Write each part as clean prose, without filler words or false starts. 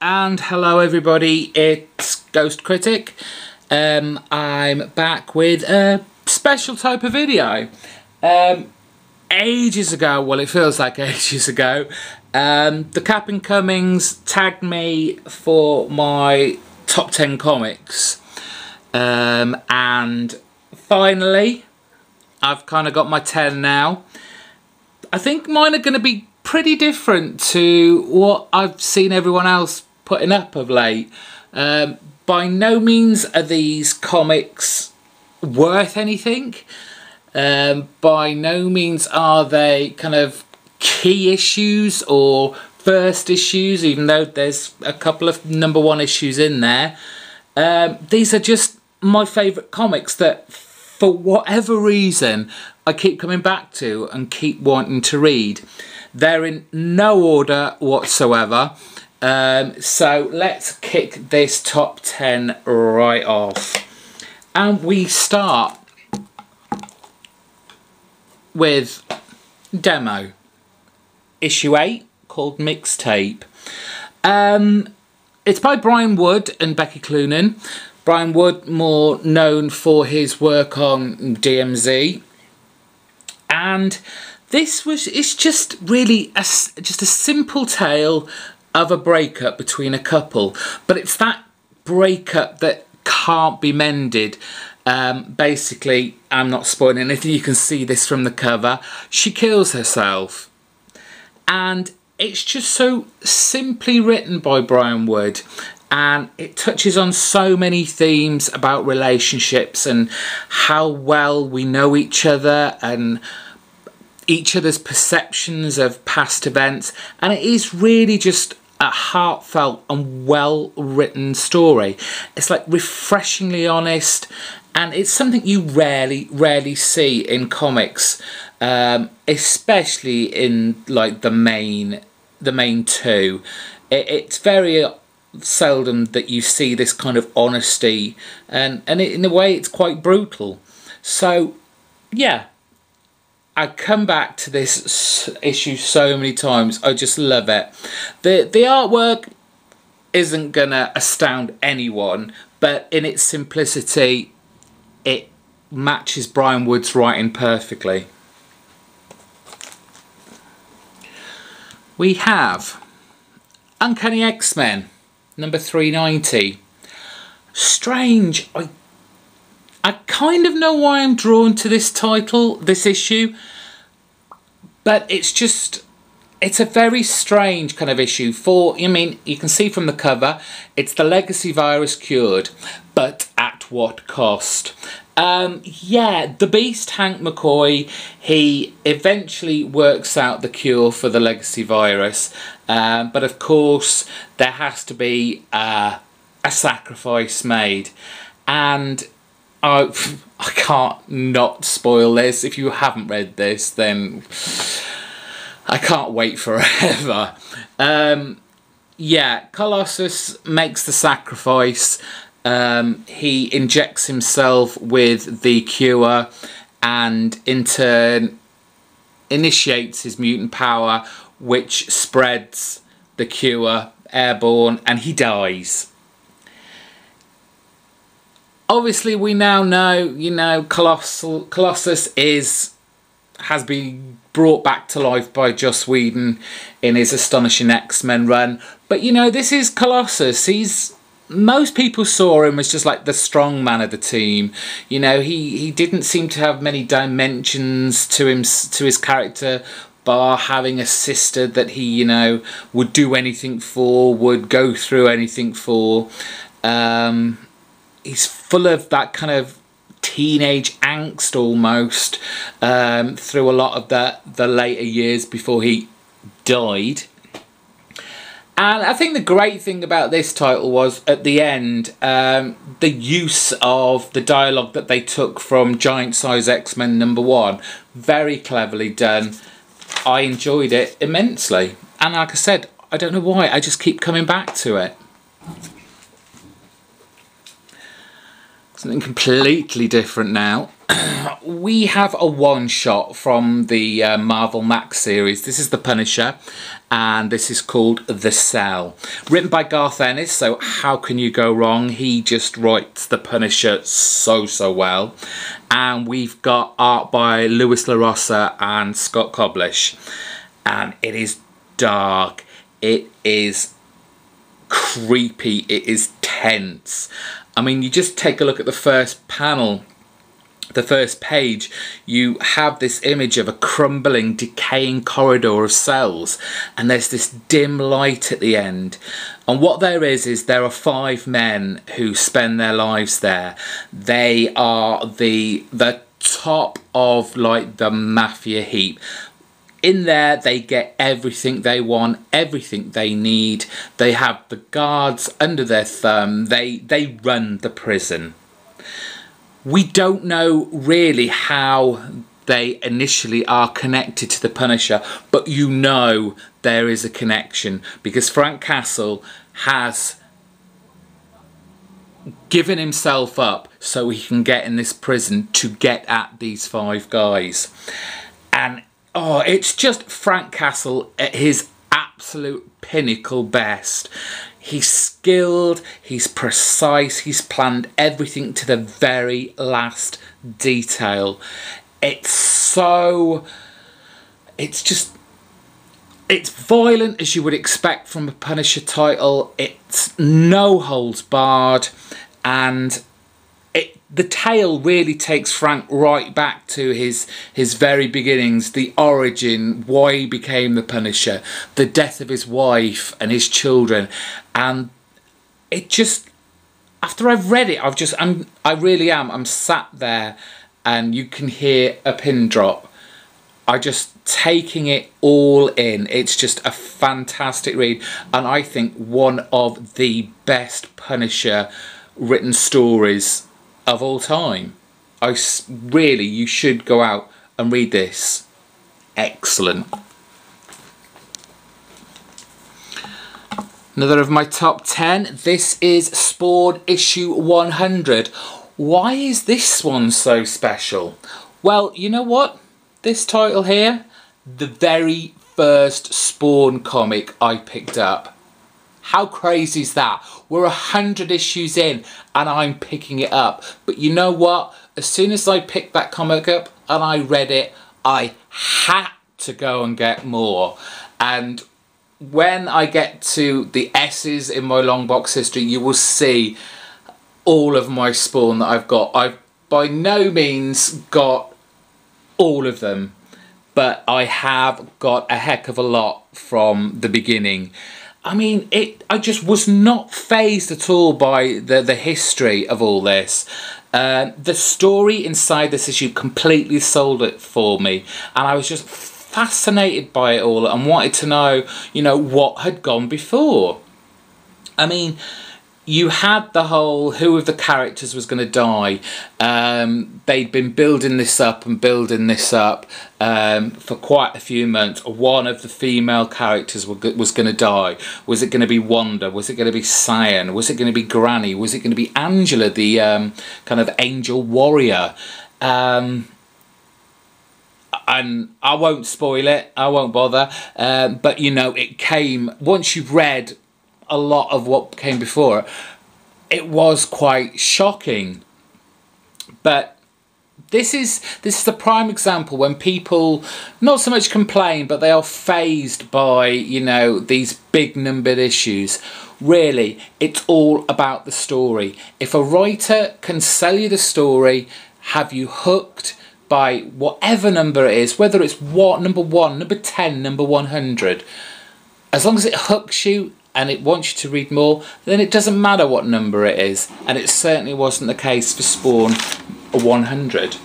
And hello everybody, it's Ghost Critic. I'm back with a special type of video. Ages ago, well it feels like ages ago, TheCapnCummings tagged me for my top 10 comics. And finally, I've kind of got my 10 now. I think mine are going to be pretty different to what I've seen everyone else putting up of late. By no means are these comics worth anything. By no means are they kind of key issues or first issues, even though there's a couple of #1 issues in there. These are just my favourite comics that, for whatever reason, I keep coming back to and keep wanting to read. They're in no order whatsoever. So let's kick this top 10 right off. And we start with Demo, issue 8, called Mixtape. It's by Brian Wood and Becky Cloonan. Brian Wood, more known for his work on DMZ. And it's just really just a simple tale of a breakup between a couple, but it's that breakup that can't be mended. Basically, I'm not spoiling anything, you can see this from the cover, she kills herself. And it's just so simply written by Brian Wood, and it touches on so many themes about relationships and how well we know each other and each other's perceptions of past events, and it is really just a heartfelt and well written story. It's like refreshingly honest, and it's something you rarely see in comics, especially in like the main two. It's very seldom that you see this kind of honesty, and in a way it's quite brutal. So yeah, I come back to this issue so many times. I just love it. The artwork isn't gonna astound anyone, but in its simplicity, it matches Brian Wood's writing perfectly. We have Uncanny XMen, number 390. Strange. I kind of know why I'm drawn to this title, this issue, but it's a very strange kind of issue. You can see from the cover, it's the legacy virus cured, but at what cost? Yeah, the Beast, Hank McCoy, he eventually works out the cure for the legacy virus, but of course there has to be a sacrifice made, and I can't not spoil this. If you haven't read this, then I can't wait forever. Yeah, Colossus makes the sacrifice. He injects himself with the cure and in turn initiates his mutant power, which spreads the cure airborne, and he dies. Obviously, we now know, Colossus has been brought back to life by Joss Whedon in his Astonishing X-Men run. But, this is Colossus. Most people saw him as just like the strong man of the team. He didn't seem to have many dimensions to his character, bar having a sister that he, would do anything for, would go through anything for. He's full of that kind of teenage angst almost, through a lot of the later years before he died. And I think the great thing about this title was, at the end, the use of the dialogue that they took from Giant Size X-Men #1. Very cleverly done. I enjoyed it immensely. And like I said, I don't know why, I just keep coming back to it. Something completely different now. We have a one-shot from the Marvel Max series. This is The Punisher, and this is called The Cell. Written by Garth Ennis, so how can you go wrong? He just writes The Punisher so well. And we've got art by Louis LaRossa and Scott Koblish. And it is dark. It is creepy. It is tense. I mean, you just take a look at the first panel, the first page. You have this image of a crumbling, decaying corridor of cells, and there's this dim light at the end. And what there is there are 5 men who spend their lives there. They are the top of like the mafia heap. In there, they get everything they want, everything they need. They have the guards under their thumb. They run the prison. We don't know really how they initially are connected to the Punisher, but you know there is a connection because Frank Castle has given himself up so he can get in this prison to get at these 5 guys. And oh, it's just Frank Castle at his absolute pinnacle best. He's skilled, he's precise, he's planned everything to the very last detail. It's violent as you would expect from a Punisher title. It's no holds barred, and the tale really takes Frank right back to his very beginnings, the origin, why he became the Punisher, the death of his wife and his children. And it just, after I've read it, I'm sat there and you can hear a pin drop. I'm just taking it all in. It's just a fantastic read, and I think one of the best Punisher written stories of all time. You should go out and read this. Excellent. Another of my top 10. This is Spawn issue 100. Why is this one so special? Well, you know what? This title here, the very first Spawn comic I picked up. How crazy is that? We're 100 issues in and I'm picking it up. But you know what? As soon as I picked that comic up and I read it, I had to go and get more. And when I get to the S's in my long box history, you will see all of my Spawn that I've got. I've by no means got all of them, but I have got a heck of a lot from the beginning. I mean, I just was not fazed at all by the history of all this. The story inside this issue completely sold it for me, and I was just fascinated by it all and wanted to know, you know, what had gone before. I mean, you had the whole who of the characters was going to die. They'd been building this up and building this up for quite a few months. One of the female characters was going to die. Was it going to be Wanda? Was it going to be Cyan? Was it going to be Granny? Was it going to be Angela, the kind of angel warrior? And I won't spoil it. I won't bother. But, you know, it came... Once you've read a lot of what came before, it was quite shocking. But this is the prime example when people not so much complain, but they are fazed by, you know, these big numbered issues. Really, it's all about the story. If a writer can sell you the story, have you hooked by whatever number it is, whether it's number 1, number 10, number 100, as long as it hooks you and it wants you to read more, then it doesn't matter what number it is. And it certainly wasn't the case for Spawn 100.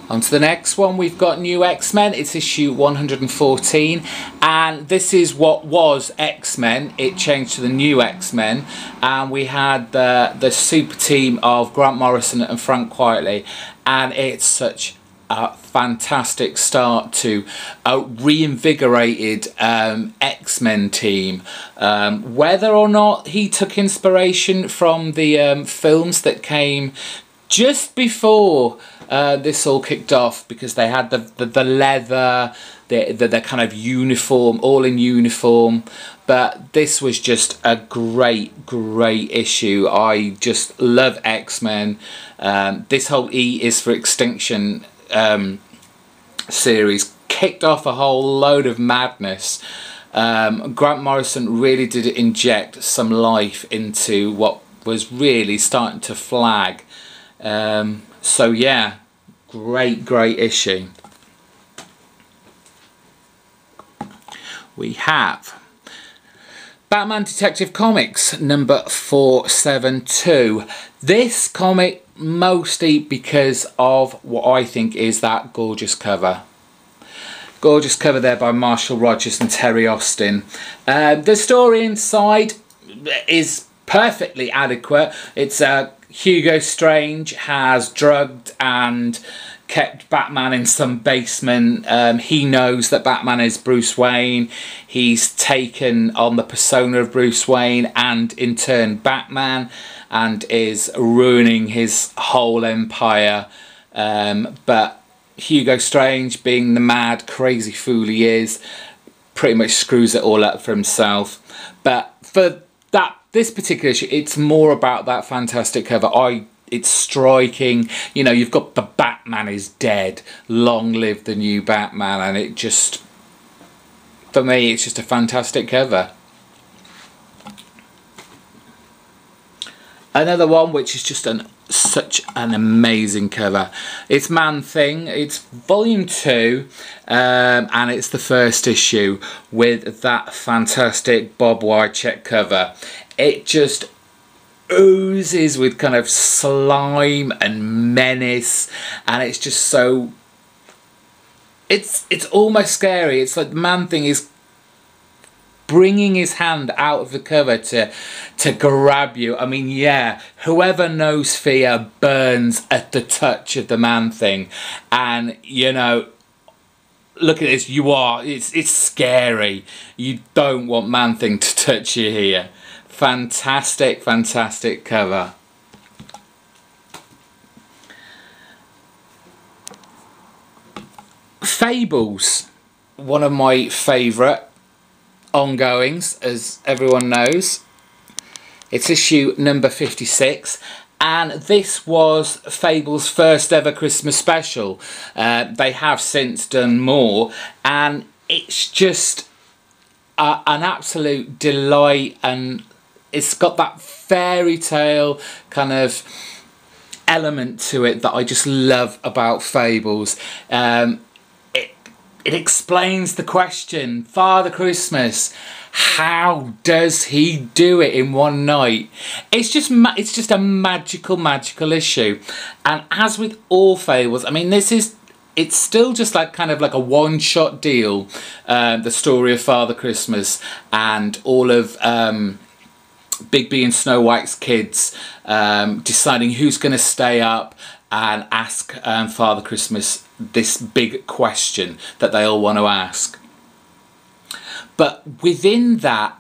On to the next one, we've got New X-Men. It's issue 114, and this is what was X-Men. It changed to the New X-Men, and we had the super team of Grant Morrison and Frank Quitely, and it's such a fantastic start to a reinvigorated X-Men team. Whether or not he took inspiration from the films that came just before this all kicked off, because they had the leather, the kind of uniform, all in uniform. But this was just a great issue. I just love X-Men. This whole E is for Extinction series kicked off a whole load of madness. Grant Morrison really did inject some life into what was really starting to flag. So yeah, great issue. We have Batman Detective Comics number 472. This comic mostly because of what I think is that gorgeous cover. Gorgeous cover there by Marshall Rogers and Terry Austin. The story inside is perfectly adequate. It's Hugo Strange has drugged and kept Batman in some basement. He knows that Batman is Bruce Wayne. He's taken on the persona of Bruce Wayne and in turn Batman, and is ruining his whole empire. But Hugo Strange, being the mad crazy fool he is, pretty much screws it all up for himself. But for this particular issue, it's more about that fantastic cover. It's striking. You know, you've got the Batman is dead, long live the new Batman, and it just, for me, it's just a fantastic cover. Another one which is just such an amazing cover. It's ManThing. It's volume 2, and it's the first issue with that fantastic Bob Wycheck cover. It just oozes with kind of slime and menace, and it's just so, it's almost scary. It's like ManThing is bringing his hand out of the cover to grab you. I mean, yeah, whoever knows fear burns at the touch of the ManThing, and you know, look at this. It's scary. You don't want ManThing to touch you here. Fantastic cover. Fables, one of my favourite ongoings, as everyone knows. It's issue number 56, and this was Fables' first ever Christmas special. They have since done more, and it's just an absolute delight, and it's got that fairy tale kind of element to it that I just love about Fables. It explains the question, Father Christmas, how does he do it in one night? It's just a magical issue. And as with all Fables, I mean, it's still just like kind of like a one-shot deal. The story of Father Christmas and all of Bigby and Snow White's kids deciding who's going to stay up and ask Father Christmas this big question that they all want to ask. But within that,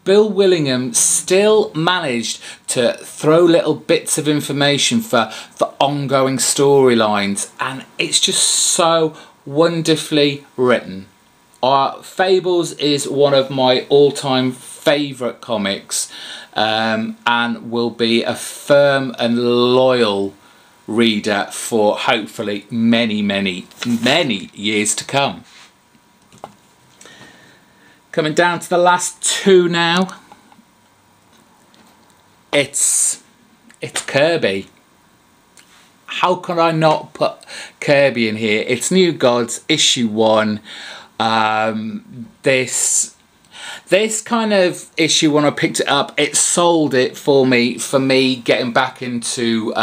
Bill Willingham still managed to throw little bits of information for ongoing storylines, and it's just so wonderfully written. Fables is one of my all-time favourite comics, and will be a firm and loyal reader for hopefully many years to come. Coming down to the last two now. It's Kirby. How can I not put Kirby in here? It's New Gods, issue 1. This kind of issue, when I picked it up, it sold it for me getting back into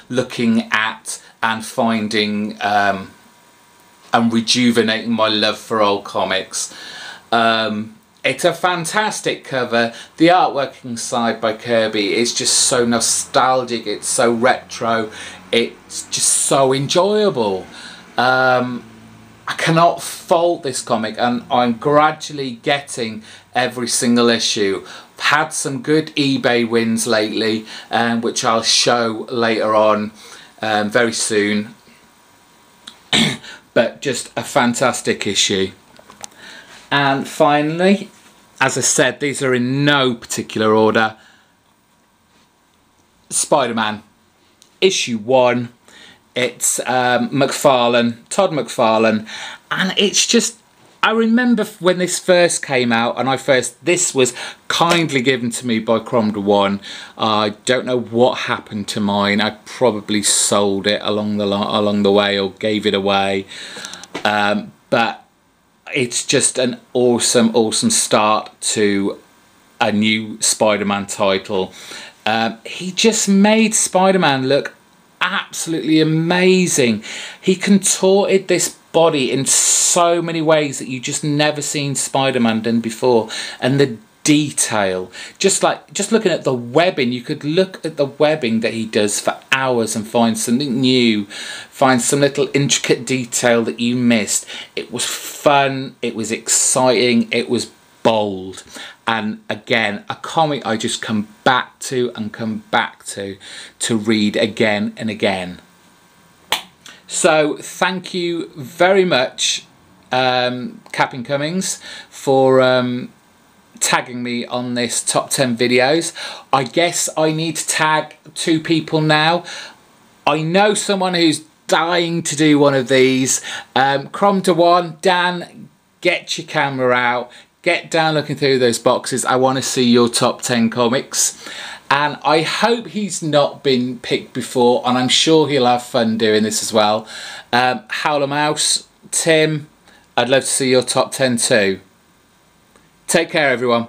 looking at and finding and rejuvenating my love for old comics. It's a fantastic cover. The artwork inside by Kirby is just so nostalgic, it's so retro, it's just so enjoyable. I cannot fault this comic, and I'm gradually getting every single issue. I've had some good eBay wins lately, which I'll show later on very soon. But just a fantastic issue. And finally, as I said, these are in no particular order. Spider-Man, issue 1. It's McFarlane, Todd McFarlane, and it's just, I remember when this first came out, and this was kindly given to me by Cromda One. I don't know what happened to mine. I probably sold it along the way or gave it away. But it's just an awesome start to a new Spider-Man title. He just made Spider-Man look absolutely amazing. He contorted this body in so many ways that you just never seen Spider-Man done before, and the detail, just looking at the webbing, you could look at the webbing that he does for hours and find something new, find some little intricate detail that you missed. It was fun, it was exciting, it was bold, and again, a comic I just come back to to read again and again. So thank you very much, TheCapnCummings, for tagging me on this top 10 videos. I guess I need to tag 2 people now. I know someone who's dying to do one of these. Cromda One, Dan, get your camera out. Get down looking through those boxes. I want to see your top 10 comics. And I hope he's not been picked before, and I'm sure he'll have fun doing this as well. howlermouse, Tim, I'd love to see your top 10 too. Take care, everyone.